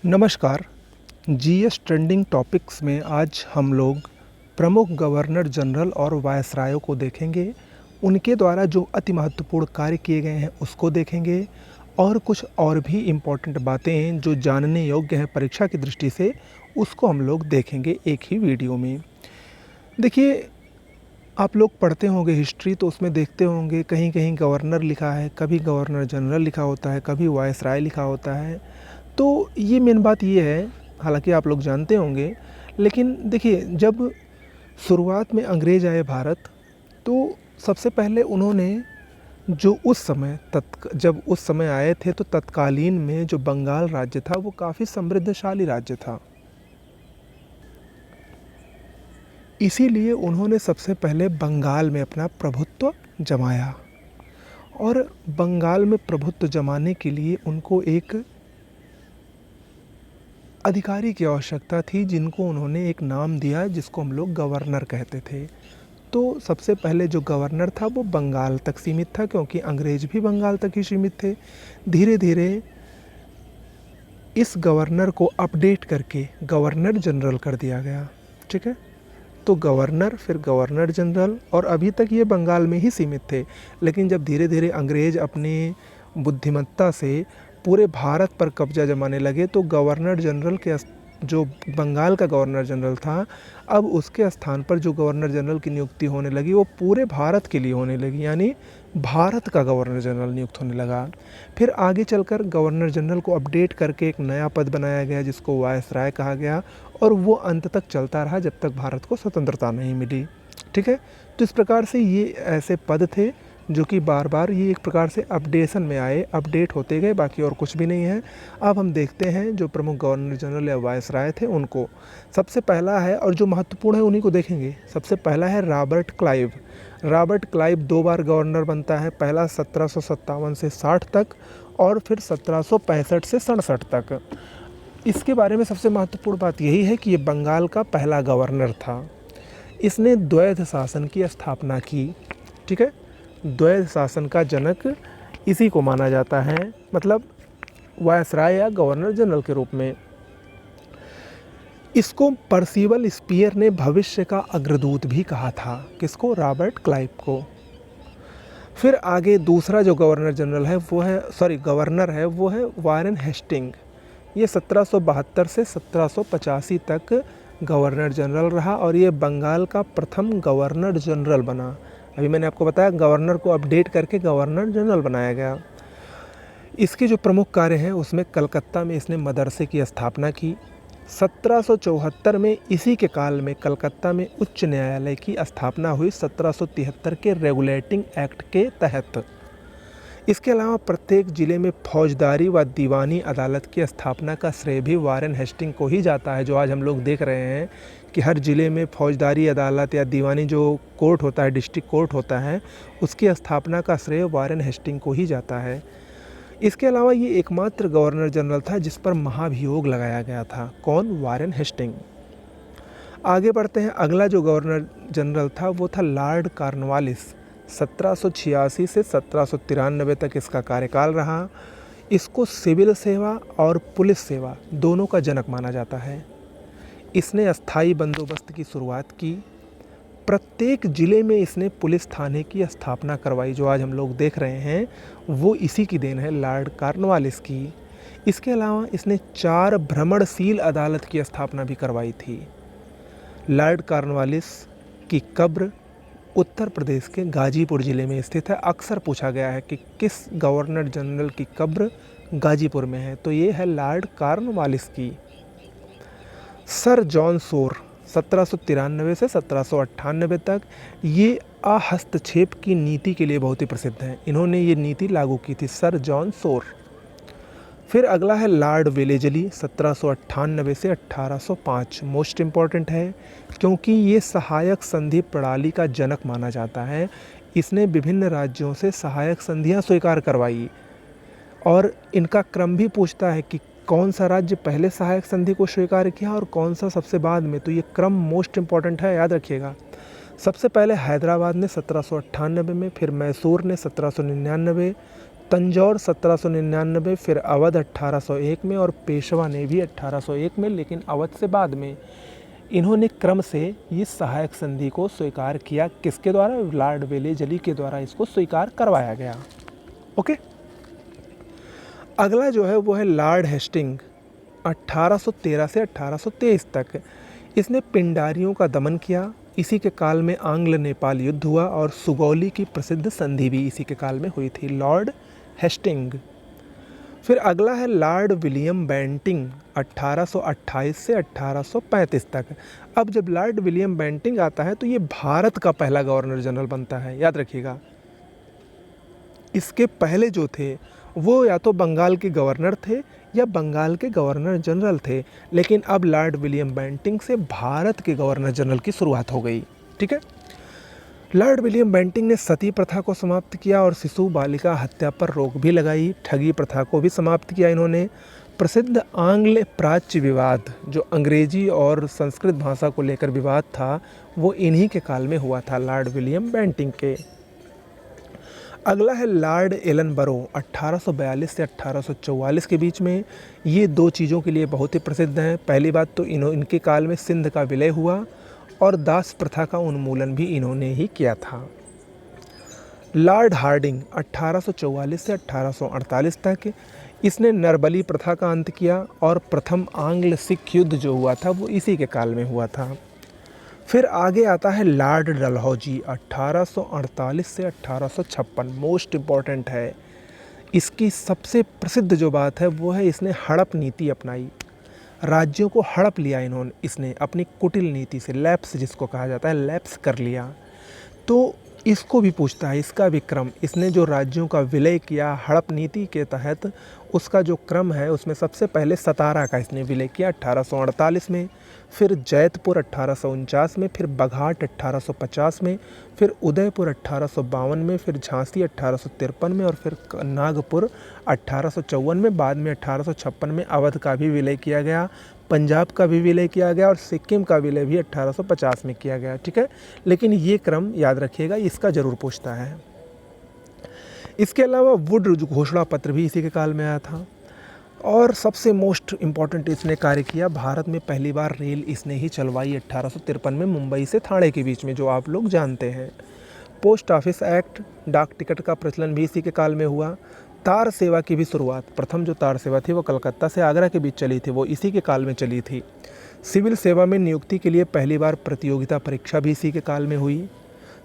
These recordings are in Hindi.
नमस्कार। जीएस ट्रेंडिंग टॉपिक्स में आज हम लोग प्रमुख गवर्नर जनरल और वायसरायों को देखेंगे। उनके द्वारा जो अति महत्वपूर्ण कार्य किए गए हैं उसको देखेंगे और कुछ और भी इम्पोर्टेंट बातें हैं जो जानने योग्य हैं परीक्षा की दृष्टि से, उसको हम लोग देखेंगे एक ही वीडियो में। देखिए, आप लोग पढ़ते होंगे हिस्ट्री तो उसमें देखते होंगे कहीं-कहीं गवर्नर लिखा है, कभी गवर्नर जनरल लिखा होता है, कभी वायसराय लिखा होता है। तो ये मेन बात ये है, हालांकि आप लोग जानते होंगे, लेकिन देखिए जब शुरुआत में अंग्रेज़ आए भारत, तो सबसे पहले उन्होंने जो उस समय जब उस समय आए थे तो तत्कालीन में जो बंगाल राज्य था वो काफ़ी समृद्धशाली राज्य था। इसीलिए उन्होंने सबसे पहले बंगाल में अपना प्रभुत्व जमाया और बंगाल में प्रभुत्व जमाने के लिए उनको एक अधिकारी की आवश्यकता थी जिनको उन्होंने एक नाम दिया जिसको हम लोग गवर्नर कहते थे। तो सबसे पहले जो गवर्नर था वो बंगाल तक सीमित था क्योंकि अंग्रेज भी बंगाल तक ही सीमित थे। धीरे धीरे इस गवर्नर को अपडेट करके गवर्नर जनरल कर दिया गया। ठीक है, तो गवर्नर, फिर गवर्नर जनरल, और अभी तक ये बंगाल में ही सीमित थे। लेकिन जब धीरे धीरे अंग्रेज अपनी बुद्धिमत्ता से पूरे भारत पर कब्जा जमाने लगे तो गवर्नर जनरल के जो बंगाल का गवर्नर जनरल था, अब उसके स्थान पर जो गवर्नर जनरल की नियुक्ति होने लगी वो पूरे भारत के लिए होने लगी, यानी भारत का गवर्नर जनरल नियुक्त होने लगा। फिर आगे चलकर गवर्नर जनरल को अपडेट करके एक नया पद बनाया गया जिसको वायसराय कहा गया, और वो अंत तक चलता रहा जब तक भारत को स्वतंत्रता नहीं मिली। ठीक है, तो इस प्रकार से ये ऐसे पद थे जो कि बार बार ये एक प्रकार से अपडेशन में आए, अपडेट होते गए, बाकी और कुछ भी नहीं है। अब हम देखते हैं जो प्रमुख गवर्नर जनरल या वायसराय थे उनको। सबसे पहला है, और जो महत्वपूर्ण है उन्हीं को देखेंगे। सबसे पहला है रॉबर्ट क्लाइव। रॉबर्ट क्लाइव 2 बार गवर्नर बनता है, पहला 1757 से 60 तक और फिर 1765 से 67 तक। इसके बारे में सबसे महत्वपूर्ण बात यही है कि ये बंगाल का पहला गवर्नर था। इसने द्वैध शासन की स्थापना की। ठीक है, द्वैध शासन का जनक इसी को माना जाता है, मतलब वायसराय या गवर्नर जनरल के रूप में। इसको पर्सिवल स्पीयर ने भविष्य का अग्रदूत भी कहा था। किसको? रॉबर्ट क्लाइव को। फिर आगे दूसरा जो गवर्नर जनरल है वो है, गवर्नर है वो है वारेन हेस्टिंग। ये 1772 से 1785 तक गवर्नर जनरल रहा और ये बंगाल का प्रथम गवर्नर जनरल बना। अभी मैंने आपको बताया गवर्नर को अपडेट करके गवर्नर जनरल बनाया गया। इसके जो प्रमुख कार्य हैं उसमें कलकत्ता में इसने मदरसे की स्थापना की। 1774 में इसी के काल में कलकत्ता में उच्च न्यायालय की स्थापना हुई 1773 के रेगुलेटिंग एक्ट के तहत। इसके अलावा प्रत्येक ज़िले में फौजदारी व दीवानी अदालत की स्थापना का श्रेय भी वारेन हेस्टिंग को ही जाता है। जो आज हम लोग देख रहे हैं कि हर ज़िले में फौजदारी अदालत या दीवानी जो कोर्ट होता है, डिस्ट्रिक्ट कोर्ट होता है, उसकी स्थापना का श्रेय वारेन हेस्टिंग को ही जाता है। इसके अलावा ये एकमात्र गवर्नर जनरल था जिस पर महाभियोग लगाया गया था। कौन? Warren Hastings. आगे बढ़ते हैं। अगला जो गवर्नर जनरल था वो था लॉर्ड कॉर्नवालिस। 1786 से 1793 तक इसका कार्यकाल रहा। इसको सिविल सेवा और पुलिस सेवा दोनों का जनक माना जाता है। इसने अस्थाई बंदोबस्त की शुरुआत की। प्रत्येक ज़िले में इसने पुलिस थाने की स्थापना करवाई। जो आज हम लोग देख रहे हैं वो इसी की देन है, लॉर्ड कॉर्नवालिस की। इसके अलावा इसने 4 भ्रमणशील अदालत की स्थापना भी करवाई थी। लॉर्ड कॉर्नवालिस की कब्र उत्तर प्रदेश के गाजीपुर ज़िले में स्थित है। अक्सर पूछा गया है कि किस गवर्नर जनरल की कब्र गाजीपुर में है, तो ये है लॉर्ड कॉर्नवालिस की। सर जॉन शोर 1793 से 1798 तक ये अहस्तक्षेप की नीति के लिए बहुत ही प्रसिद्ध हैं। इन्होंने ये नीति लागू की थी, सर जॉन शोर। फिर अगला है लॉर्ड वेलेजली 1798 से 1805। मोस्ट इम्पॉर्टेंट है क्योंकि ये सहायक संधि प्रणाली का जनक माना जाता है। इसने विभिन्न राज्यों से सहायक संधियां स्वीकार करवाई और इनका क्रम भी पूछता है कि कौन सा राज्य पहले सहायक संधि को स्वीकार किया और कौन सा सबसे बाद में। तो ये क्रम मोस्ट इम्पॉर्टेंट है, याद रखिएगा। सबसे पहले हैदराबाद ने 1798 में, फिर मैसूर ने 1799, तंजौर 1799, फिर अवध 1801 में और पेशवा ने भी 1801 में, लेकिन अवध से बाद में। इन्होंने क्रम से ये सहायक संधि को स्वीकार किया। किसके द्वारा? लॉर्ड वेलेजली के द्वारा इसको स्वीकार करवाया गया। ओके, अगला जो है वो है लॉर्ड हेस्टिंग 1813 से 1823 तक। इसने पिंडारियों का दमन किया। इसी के काल में आंग्ल नेपाल युद्ध हुआ और सुगौली की प्रसिद्ध संधि भी इसी के काल में हुई थी, लॉर्ड हेस्टिंग। फिर अगला है लॉर्ड विलियम बेंटिंग 1828 से 1835 तक। अब जब लॉर्ड विलियम बेंटिंग आता है तो ये भारत का पहला गवर्नर जनरल बनता है, याद रखिएगा। इसके पहले जो थे वो या तो बंगाल के गवर्नर थे या बंगाल के गवर्नर जनरल थे, लेकिन अब लॉर्ड विलियम बेंटिंग से भारत के गवर्नर जनरल की शुरुआत हो गई। ठीक है, लॉर्ड विलियम बेंटिंग ने सती प्रथा को समाप्त किया और शिशु बालिका हत्या पर रोक भी लगाई। ठगी प्रथा को भी समाप्त किया इन्होंने। प्रसिद्ध आंग्ल प्राच्य विवाद, जो अंग्रेजी और संस्कृत भाषा को लेकर विवाद था, वो इन्हीं के काल में हुआ था, लॉर्ड विलियम बेंटिंग के। अगला है लॉर्ड एलनबरो 1842 से 1844 के बीच में। ये दो चीज़ों के लिए बहुत ही प्रसिद्ध हैं। पहली बात तो इनके काल में सिंध का विलय हुआ और दास प्रथा का उन्मूलन भी इन्होंने ही किया था। लॉर्ड हार्डिंग 1844 से 1848 तक। इसने नरबली प्रथा का अंत किया और प्रथम आंग्ल सिख युद्ध जो हुआ था वो इसी के काल में हुआ था। फिर आगे आता है लॉर्ड डलहौजी 1848 से 1856, मोस्ट इम्पॉर्टेंट है। इसकी सबसे प्रसिद्ध जो बात है वो है इसने हड़प नीति अपनाई। राज्यों को हड़प लिया इसने अपनी कुटिल नीति से, लैप्स जिसको कहा जाता है, लैप्स कर लिया। तो इसको भी पूछता है, इसका भी क्रम, इसने जो राज्यों का विलय किया हड़प नीति के तहत, उसका जो क्रम है उसमें सबसे पहले सतारा का इसने विलय किया 1848 में, फिर जैतपुर 1849 में, फिर बघाट 1850 में, फिर उदयपुर 1852 में, फिर झांसी 1853 में और फिर नागपुर 1854 में। बाद में 1856 में अवध का भी विलय किया गया, पंजाब का भी विलय किया गया और सिक्किम का विलय भी 1850 में किया गया। ठीक है, लेकिन ये क्रम याद रखिएगा, इसका ज़रूर पूछता है। इसके अलावा वुड घोषणा पत्र भी इसी के काल में आया था। और सबसे मोस्ट इम्पॉर्टेंट इसने कार्य किया, भारत में पहली बार रेल इसने ही चलवाई 1853 में मुंबई से ठाणे के बीच में, जो आप लोग जानते हैं। पोस्ट ऑफिस एक्ट, डाक टिकट का प्रचलन भी इसी के काल में हुआ। तार सेवा की भी शुरुआत, प्रथम जो तार सेवा थी वो कलकत्ता से आगरा के बीच चली थी, वो इसी के काल में चली थी। सिविल सेवा में नियुक्ति के लिए पहली बार प्रतियोगिता परीक्षा भी इसी के काल में हुई।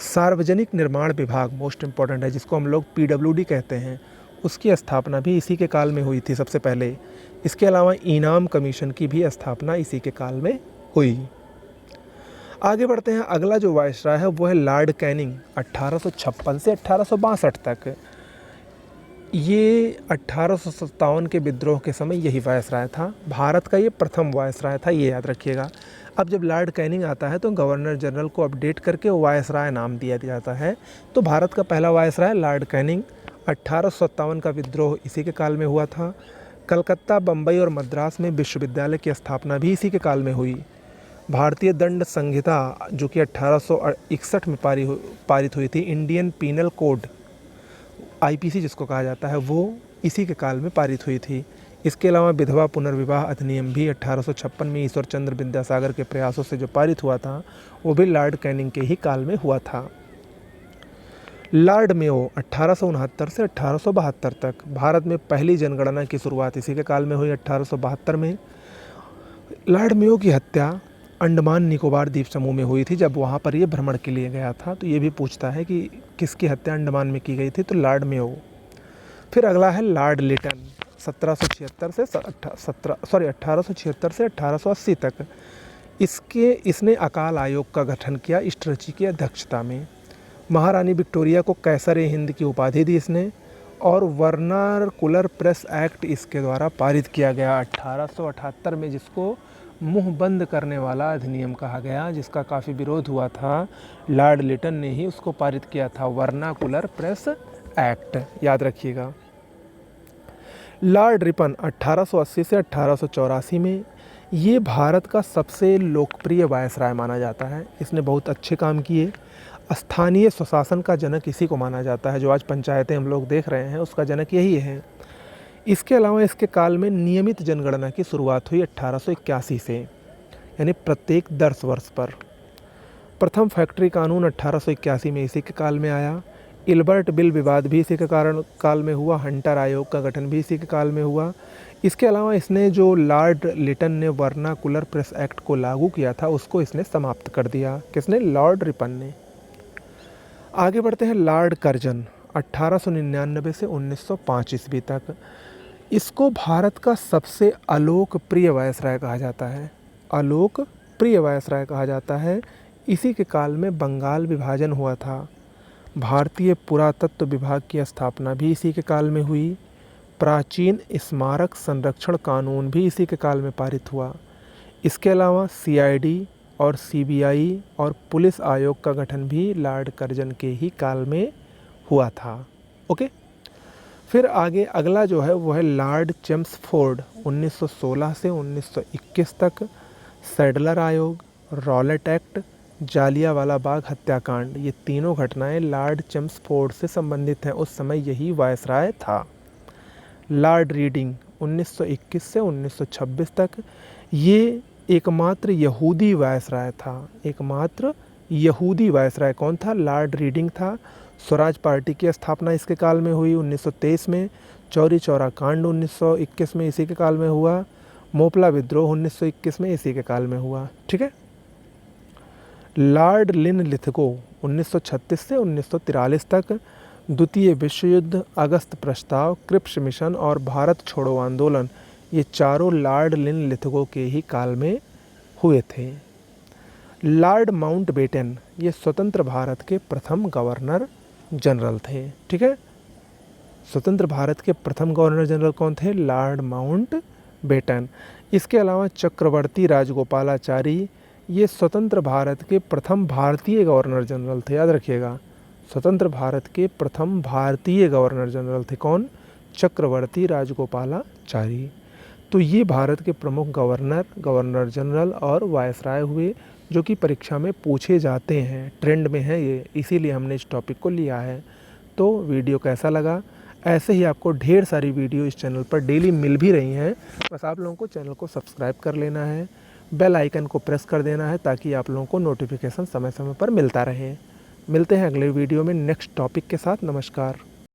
सार्वजनिक निर्माण विभाग, मोस्ट इम्पॉर्टेंट है, जिसको हम लोग PWD कहते हैं, उसकी स्थापना भी इसी के काल में हुई थी सबसे पहले। इसके अलावा इनाम कमीशन की भी स्थापना इसी के काल में हुई। आगे बढ़ते हैं, अगला जो वायसराय है वो है लॉर्ड कैनिंग 1856 से 1862 तक। ये 1857 के विद्रोह के समय यही वायसराय था। भारत का ये प्रथम वायसराय था, ये याद रखिएगा। अब जब लॉर्ड कैनिंग आता है तो गवर्नर जनरल को अपडेट करके वायसराय नाम दिया जाता है। तो भारत का पहला वायसराय लॉर्ड कैनिंग। 1857 का विद्रोह इसी के काल में हुआ था। कलकत्ता, बम्बई और मद्रास में विश्वविद्यालय की स्थापना भी इसी के काल में हुई। भारतीय दंड संहिता जो कि 1861 में पारित हुई थी, इंडियन पीनल कोड IPC जिसको कहा जाता है, वो इसी के काल में पारित हुई थी। इसके अलावा विधवा पुनर्विवाह अधिनियम भी 1856 में ईश्वर चंद्र विद्यासागर के प्रयासों से जो पारित हुआ था, वो भी लॉर्ड कैनिंग के ही काल में हुआ था। लॉर्ड मेयो 1869 से 1872 तक। भारत में पहली जनगणना की शुरुआत इसी के काल में हुई 1872 में। लॉर्ड मेयो की हत्या अंडमान निकोबार द्वीप समूह में हुई थी, जब वहाँ पर ये भ्रमण के लिए गया था। तो ये भी पूछता है कि किसकी हत्या अंडमान में की गई थी, तो लॉर्ड मेयो। फिर अगला है लॉर्ड लिटन 1876 से 1880 तक। इसने अकाल आयोग का गठन किया स्ट्रेची की अध्यक्षता में। महारानी विक्टोरिया को कैसर हिंद की उपाधि दी इसने, और वर्नाकुलर प्रेस एक्ट इसके द्वारा पारित किया गया 1878 में, जिसको मुंह बंद करने वाला अधिनियम कहा गया, जिसका काफ़ी विरोध हुआ था। लॉर्ड लिटन ने ही उसको पारित किया था, वर्नाकुलर प्रेस एक्ट, याद रखिएगा। लॉर्ड रिपन 1880 से 1884 में। ये भारत का सबसे लोकप्रिय वायसराय माना जाता है। इसने बहुत अच्छे काम किए। स्थानीय स्वशासन का जनक इसी को माना जाता है। जो आज पंचायतें हम लोग देख रहे हैं उसका जनक यही है। इसके अलावा इसके काल में नियमित जनगणना की शुरुआत हुई 1881 से, यानी प्रत्येक 10 वर्ष पर। प्रथम फैक्ट्री कानून 1881 में इसी के काल में आया। इल्बर्ट बिल विवाद भी इसी के काल में हुआ। हंटर आयोग का गठन भी इसी के काल में हुआ। इसके अलावा इसने जो लॉर्ड लिटन ने वर्नाकुलर प्रेस एक्ट को लागू किया था उसको इसने समाप्त कर दिया। किसने? लॉर्ड रिपन ने। आगे बढ़ते हैं। लॉर्ड कर्जन 1899 से 1905 ईस्वी तक। इसको भारत का सबसे अलोकप्रिय वायसराय कहा जाता है। अलोकप्रिय वायसराय कहा जाता है। इसी के काल में बंगाल विभाजन हुआ था। भारतीय पुरातत्व विभाग की स्थापना भी इसी के काल में हुई। प्राचीन स्मारक संरक्षण कानून भी इसी के काल में पारित हुआ। इसके अलावा CID और CBI और पुलिस आयोग का गठन भी लॉर्ड कर्जन के ही काल में हुआ था। ओके, फिर आगे अगला जो है वो है लॉर्ड चेम्सफोर्ड 1916 से 1921 तक। सैडलर आयोग, रॉलेट एक्ट, जालियांवाला बाग हत्याकांड, ये तीनों घटनाएं लॉर्ड चेम्सफोर्ड से संबंधित हैं। उस समय यही वायसराय था। लॉर्ड रीडिंग 1921 से 1926 तक। ये एकमात्र यहूदी वायसराय था। एकमात्र यहूदी वायसराय कौन था? लॉर्ड रीडिंग था। स्वराज पार्टी की स्थापना इसके काल में हुई 1923 में। चौरी चौरा कांड 1921 में इसी के काल में हुआ। मोपला विद्रोह 1921 में इसी के काल में हुआ। ठीक है। लॉर्ड लिनलिथगो 1936 से 1943 तक। द्वितीय विश्व युद्ध, अगस्त प्रस्ताव, क्रिप्स मिशन और भारत छोड़ो आंदोलन, ये चारों लॉर्ड लिनलिथगो के ही काल में हुए थे। लॉर्ड माउंटबेटन ये स्वतंत्र भारत के प्रथम गवर्नर जनरल थे। ठीक है। स्वतंत्र भारत के प्रथम गवर्नर जनरल कौन थे? Lord Mountbatten. इसके अलावा चक्रवर्ती राजगोपालाचारी ये स्वतंत्र भारत के प्रथम भारतीय गवर्नर जनरल थे। याद रखिएगा, स्वतंत्र भारत के प्रथम भारतीय गवर्नर जनरल थे। कौन? चक्रवर्ती राजगोपालाचारी। तो ये भारत के प्रमुख गवर्नर जनरल और वायसराय हुए, जो कि परीक्षा में पूछे जाते हैं, ट्रेंड में है ये, इसीलिए हमने इस टॉपिक को लिया है। तो वीडियो कैसा लगा? ऐसे ही आपको ढेर सारी वीडियो इस चैनल पर डेली मिल भी रही हैं। बस आप लोगों को चैनल को सब्सक्राइब कर लेना है, बेल आइकन को प्रेस कर देना है, ताकि आप लोगों को नोटिफिकेशन समय समय पर मिलता रहे। मिलते हैं अगले वीडियो में नेक्स्ट टॉपिक के साथ। नमस्कार।